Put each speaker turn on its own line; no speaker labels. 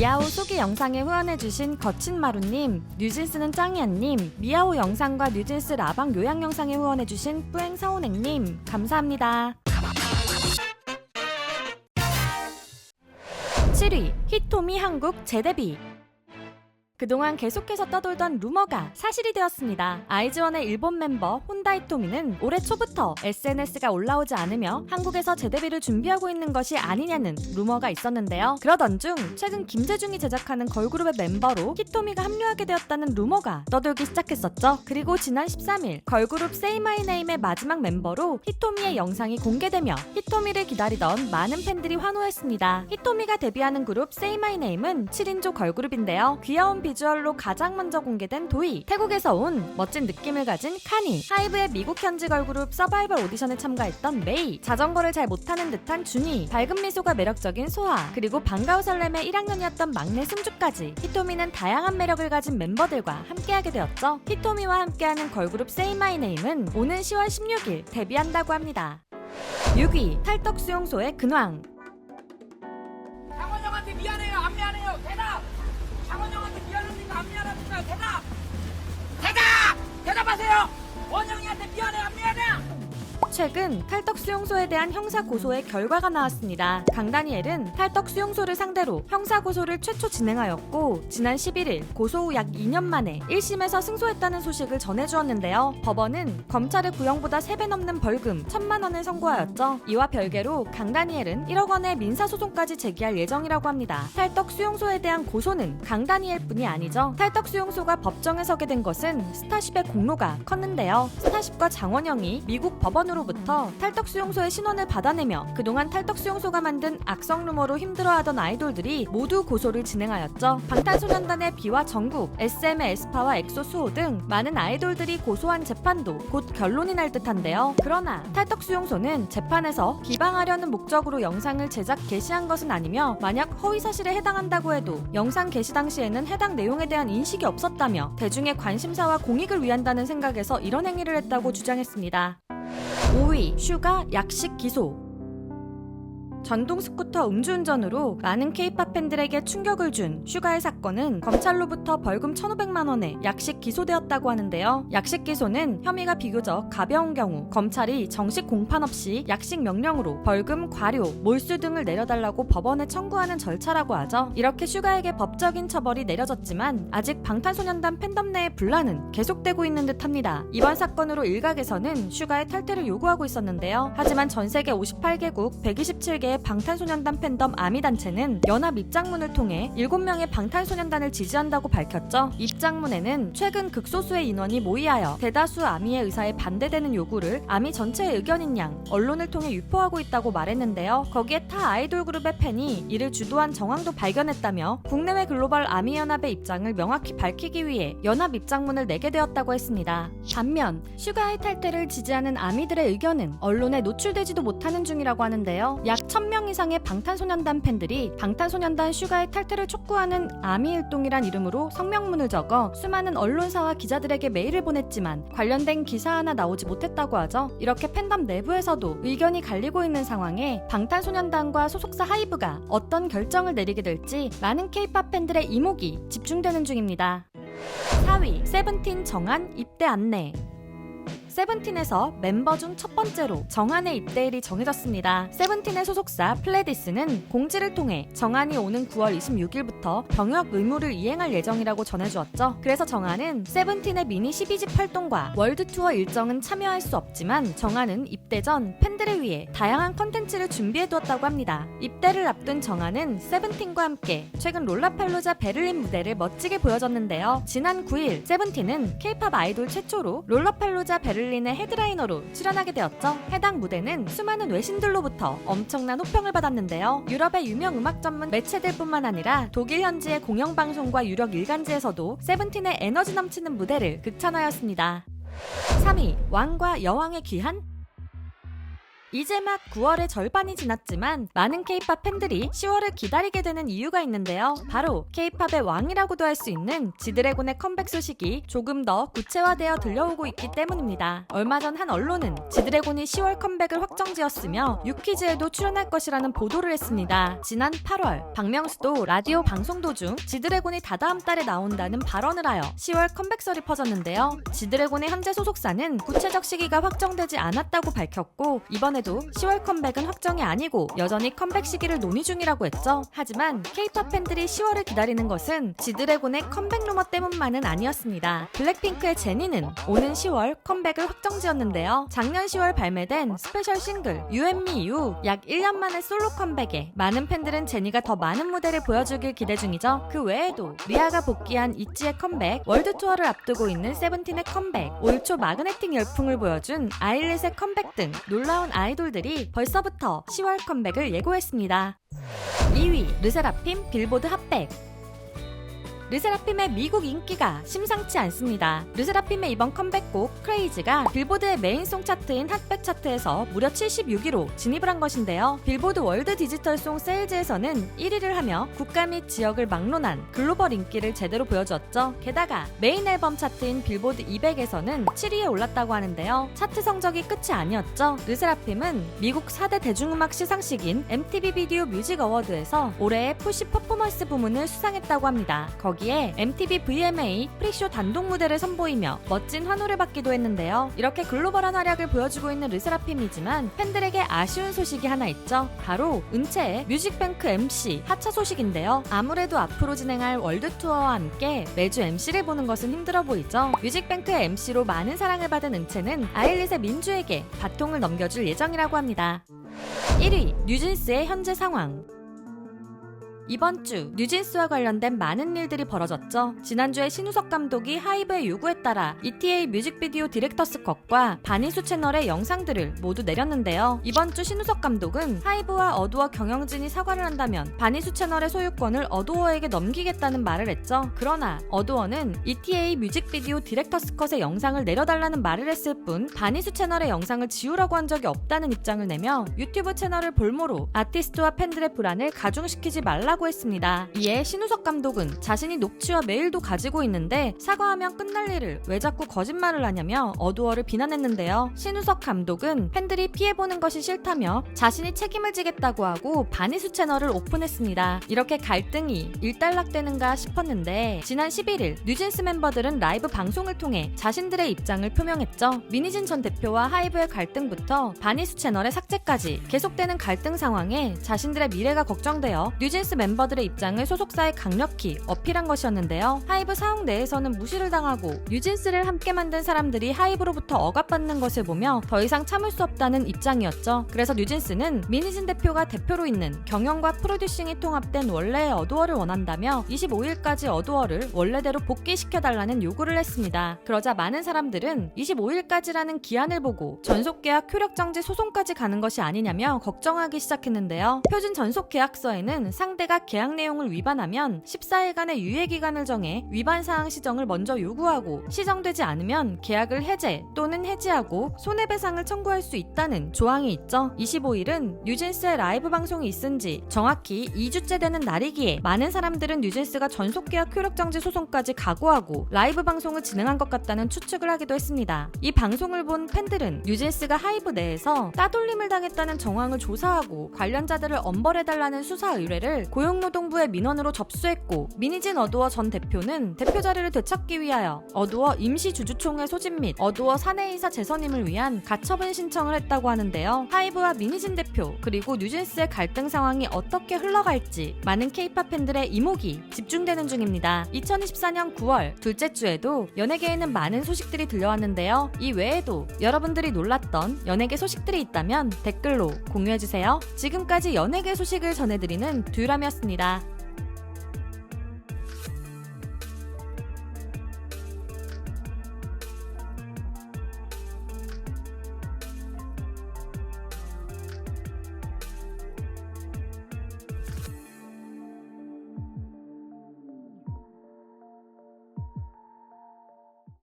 미아오 소개 영상에 후원해주신 거친마루님, 뉴진스는 짱이야님, 미아오 영상과 뉴진스 라방 요약 영상에 후원해주신 뿌행사오넥님 감사합니다. 7위 히토미 한국 재데뷔. 그동안 계속해서 떠돌던 루머가 사실이 되었습니다. 아이즈원의 일본 멤버 혼다 히토미는 올해 초부터 SNS가 올라오지 않으며 한국에서 재데뷔를 준비하고 있는 것이 아니냐는 루머가 있었는데요. 그러던 중 최근 김재중이 제작하는 걸그룹의 멤버로 히토미가 합류하게 되었다는 루머가 떠돌기 시작했었죠. 그리고 지난 13일 걸그룹 Say My Name의 마지막 멤버로 히토미의 영상이 공개되며 히토미를 기다리던 많은 팬들이 환호했습니다. 히토미가 데뷔하는 그룹 Say My Name은 7인조 걸그룹인데요. 귀여운 비주얼로 가장 먼저 공개된 도희, 태국에서 온 멋진 느낌을 가진 카니, 하이브의 미국 현지 걸그룹 서바이벌 오디션에 참가했던 메이, 자전거를 잘 못하는 듯한 준이, 밝은 미소가 매력적인 소아, 그리고 방과후 설렘의 1학년이었던 막내 승주까지 히토미는 다양한 매력을 가진 멤버들과 함께하게 되었죠. 히토미와 함께하는 걸그룹 Say My Name은 오는 10월 16일 데뷔한다고 합니다. 6위 탈덕수용소의 근황.
장원 형한테 미안해요, 안 미안해요? 대답! 장원 형한테 미안합니까, 안 미안합니까? 대답! 대답하세요! 원영이한테 미안해요, 안 미안해요?
최근 탈덕수용소에 대한 형사고소의 결과가 나왔습니다. 강다니엘은 탈덕수용소를 상대로 형사고소를 최초 진행하였고 지난 11일 고소 후 약 2년 만에 1심에서 승소했다는 소식을 전해주었는데요. 법원은 검찰의 구형보다 3배 넘는 벌금 1,000만 원을 선고하였죠. 이와 별개로 강다니엘은 1억 원의 민사소송까지 제기할 예정이라고 합니다. 탈덕수용소에 대한 고소는 강다니엘뿐이 아니죠. 탈덕수용소가 법정에 서게 된 것은 스타쉽의 공로가 컸는데요. 스타쉽과 장원영이 미국 법원으로 부터 탈덕수용소의 신원을 받아내며 그동안 탈덕수용소가 만든 악성 루머로 힘들어하던 아이돌들이 모두 고소를 진행하였죠. 방탄소년단의 비와 정국, SM의 에스파와 엑소 수호 등 많은 아이돌들이 고소한 재판도 곧 결론이 날 듯한데요. 그러나 탈덕수용소는 재판에서 비방하려는 목적으로 영상을 제작 게시한 것은 아니며 만약 허위사실에 해당한다고 해도 영상 게시 당시에는 해당 내용에 대한 인식이 없었다며 대중의 관심사와 공익을 위한다는 생각에서 이런 행위를 했다고 주장했습니다. 5위 슈가 약식 기소. 전동 스쿠터 음주운전으로 많은 K-팝 팬들에게 충격을 준 슈가의 사건은 검찰로부터 벌금 1,500만 원에 약식 기소되었다고 하는데요. 약식 기소는 혐의가 비교적 가벼운 경우 검찰이 정식 공판 없이 약식 명령으로 벌금, 과료, 몰수 등을 내려달라고 법원에 청구하는 절차라고 하죠. 이렇게 슈가에게 법적인 처벌이 내려졌지만 아직 방탄소년단 팬덤 내의 분란은 계속되고 있는 듯합니다. 이번 사건으로 일각에서는 슈가의 탈퇴를 요구하고 있었는데요. 하지만 전 세계 58개국 127개의 방탄소년단 팬덤 아미단체는 연합 입장문을 통해 7명의 방탄소년단을 지지한다고 밝혔죠. 입장문에는 최근 극소수의 인원이 모의하여 대다수 아미의 의사에 반대되는 요구를 아미 전체의 의견인 양 언론을 통해 유포하고 있다고 말했는데요. 거기에 타 아이돌 그룹의 팬이 이를 주도한 정황도 발견했다며 국내외 글로벌 아미연합의 입장을 명확히 밝히기 위해 연합 입장문을 내게 되었다고 했습니다. 반면 슈가의 탈퇴를 지지하는 아미들의 의견은 언론에 노출되지도 못하는 중이라고 하는데요. 약 1,000명 이상의 방탄소년단 팬들이 방탄소년단 슈가의 탈퇴를 촉구하는 아미일동이란 이름으로 성명문을 적어 수많은 언론사와 기자들에게 메일을 보냈지만 관련된 기사 하나 나오지 못했다고 하죠. 이렇게 팬덤 내부에서도 의견이 갈리고 있는 상황에 방탄소년단과 소속사 하이브가 어떤 결정을 내리게 될지 많은 K-팝 팬들의 이목이 집중되는 중입니다. 4위 세븐틴 정한 입대 안내. 세븐틴에서 멤버 중 첫 번째로 정한의 입대일이 정해졌습니다. 세븐틴의 소속사 플레디스는 공지를 통해 정한이 오는 9월 26일부터 병역 의무를 이행할 예정이라고 전해주었죠. 그래서 정한은 세븐틴의 미니 12집 활동과 월드 투어 일정은 참여할 수 없지만 정한은 입대 전 팬들을 위해 다양한 컨텐츠를 준비해두었다고 합니다. 입대를 앞둔 정한은 세븐틴과 함께 최근 롤라팔로자 베를린 무대를 멋지게 보여줬는데요. 지난 9일 세븐틴은 K-팝 아이돌 최초로 롤라팔로자 베를린의 헤드라이너로 출연하게 되었죠. 해당 무대는 수많은 외신들로부터 엄청난 호평을 받았는데요. 유럽의 유명 음악 전문 매체들뿐만 아니라 독일 현지의 공영방송과 유력 일간지에서도 세븐틴의 에너지 넘치는 무대를 극찬하였습니다. 3위 왕과 여왕의 귀한. 이제 막 9월의 절반이 지났지만 많은 K-팝 팬들이 10월을 기다리게 되는 이유가 있는데요. 바로 K-팝의 왕이라고도 할 수 있는 지드래곤의 컴백 소식이 조금 더 구체화되어 들려오고 있기 때문입니다. 얼마 전 한 언론은 지드래곤이 10월 컴백을 확정지었으며 유퀴즈에도 출연할 것이라는 보도를 했습니다. 지난 8월 박명수도 라디오 방송 도중 지드래곤이 다다음 달에 나온다는 발언을 하여 10월 컴백설이 퍼졌는데요. 지드래곤의 현재 소속사는 구체적 시기가 확정되지 않았다고 밝혔고 이번에도 10월 컴백은 확정이 아니고 여전히 컴백 시기를 논의 중이라고 했죠. 하지만 K-팝 팬들이 10월을 기다리는 것은 지드래곤의 컴백 루머 때문만은 아니었습니다. 블랙핑크의 제니는 오는 10월 컴백을 확정지었는데요. 작년 10월 발매된 스페셜 싱글 You and Me 이후 약 1년 만에 솔로 컴백에 많은 팬들은 제니가 더 많은 무대를 보여주길 기대 중이죠. 그 외에도 리아가 복귀한 있지의 컴백, 월드 투어를 앞두고 있는 세븐틴의 컴백, 올 초 마그네틱 열풍을 보여준 아일릿의 컴백 등 놀라운 아이돌들이 벌써부터 10월 컴백을 예고했습니다. 2위 르세라핌 빌보드 핫백. 르세라핌의 미국 인기가 심상치 않습니다. 르세라핌의 이번 컴백곡 크레이지가 빌보드의 메인송 차트인 핫백 차트에서 무려 76위로 진입을 한 것인데요. 빌보드 월드 디지털송 세일즈에서는 1위를 하며 국가 및 지역을 막론한 글로벌 인기를 제대로 보여주었죠. 게다가 메인 앨범 차트인 빌보드 200에서는 7위에 올랐다고 하는데요. 차트 성적이 끝이 아니었죠. 르세라핌은 미국 4대 대중음악 시상식인 MTV 비디오 뮤직 어워드에서 올해의 푸시 퍼포먼스 부문을 수상했다고 합니다. 거기에 MTV VMA 프리쇼 단독 무대를 선보이며 멋진 환호를 받기도 했는데요. 이렇게 글로벌한 활약을 보여주고 있는 르세라핌이지만 팬들에게 아쉬운 소식이 하나 있죠. 바로 은채의 뮤직뱅크 MC 하차 소식인데요. 아무래도 앞으로 진행할 월드 투어와 함께 매주 MC를 보는 것은 힘들어 보이죠. 뮤직뱅크의 MC로 많은 사랑을 받은 은채는 아일릿의 민주에게 바통을 넘겨줄 예정이라고 합니다. 1위 뉴진스의 현재 상황. 이번 주 뉴진스와 관련된 많은 일들이 벌어졌죠. 지난주에 신우석 감독이 하이브의 요구에 따라 ETA 뮤직비디오 디렉터스 컷과 바니수 채널의 영상들을 모두 내렸는데요. 이번 주 신우석 감독은 하이브와 어두어 경영진이 사과를 한다면 바니수 채널의 소유권을 어두어에게 넘기겠다는 말을 했죠. 그러나 어두어는 ETA 뮤직비디오 디렉터스 컷의 영상을 내려달라는 말을 했을 뿐 바니수 채널의 영상을 지우라고 한 적이 없다는 입장을 내며 유튜브 채널을 볼모로 아티스트와 팬들의 불안을 가중시키지 말라고 했습니다. 이에 신우석 감독은 자신이 녹취와 메일도 가지고 있는데 사과하면 끝날 일을 왜 자꾸 거짓말을 하냐며 어두어를 비난했는데요. 신우석 감독은 팬들이 피해보는 것이 싫다며 자신이 책임을 지겠다고 하고 바니수 채널을 오픈했습니다. 이렇게 갈등이 일단락되는가 싶었는데 지난 11일 뉴진스 멤버들은 라이브 방송을 통해 자신들의 입장을 표명했죠. 민희진 전 대표와 하이브의 갈등부터 바니수 채널의 삭제까지 계속되는 갈등 상황에 자신들의 미래가 걱정되어 뉴진스 멤버들의 입장을 소속사에 강력히 어필한 것이었는데요. 하이브 사옥 내에서는 무시를 당하고 뉴진스를 함께 만든 사람들이 하이브로부터 억압받는 것을 보며 더 이상 참을 수 없다는 입장이었죠. 그래서 뉴진스는 민희진 대표가 대표로 있는 경영과 프로듀싱이 통합된 원래의 어두어를 원한다며 25일까지 어두어를 원래대로 복귀시켜달라는 요구를 했습니다. 그러자 많은 사람들은 25일까지라는 기한을 보고 전속계약 효력정지 소송까지 가는 것이 아니냐며 걱정하기 시작했는데요. 표준 전속계약서에는 상대가 계약 내용을 위반하면 14일간의 유예기간을 정해 위반사항 시정을 먼저 요구하고 시정되지 않으면 계약을 해제 또는 해지하고 손해배상을 청구할 수 있다는 조항이 있죠. 25일은 뉴진스의 라이브 방송이 있은 지 정확히 2주째 되는 날이기에 많은 사람들은 뉴진스가 전속계약 효력정지 소송까지 각오하고 라이브 방송을 진행한 것 같다는 추측을 하기도 했습니다. 이 방송을 본 팬들은 뉴진스가 하이브 내에서 따돌림을 당했다는 정황을 조사하고 관련자들을 엄벌해달라는 수사 의뢰를 고용노동부의 민원으로 접수했고 민희진 어두어 전 대표는 대표 자리를 되찾기 위하여 어두어 임시주주총회 소집 및 어두어 사내이사 재선임을 위한 가처분 신청을 했다고 하는데요. 하이브와 민희진 대표 그리고 뉴진스의 갈등 상황이 어떻게 흘러갈지 많은 K-팝 팬들의 이목이 집중되는 중입니다. 2024년 9월 둘째 주에도 연예계에는 많은 소식들이 들려왔는데요. 이 외에도 여러분들이 놀랐던 연예계 소식들이 있다면 댓글로 공유해주세요. 지금까지 연예계 소식을 전해드리는 듀람이었습니다.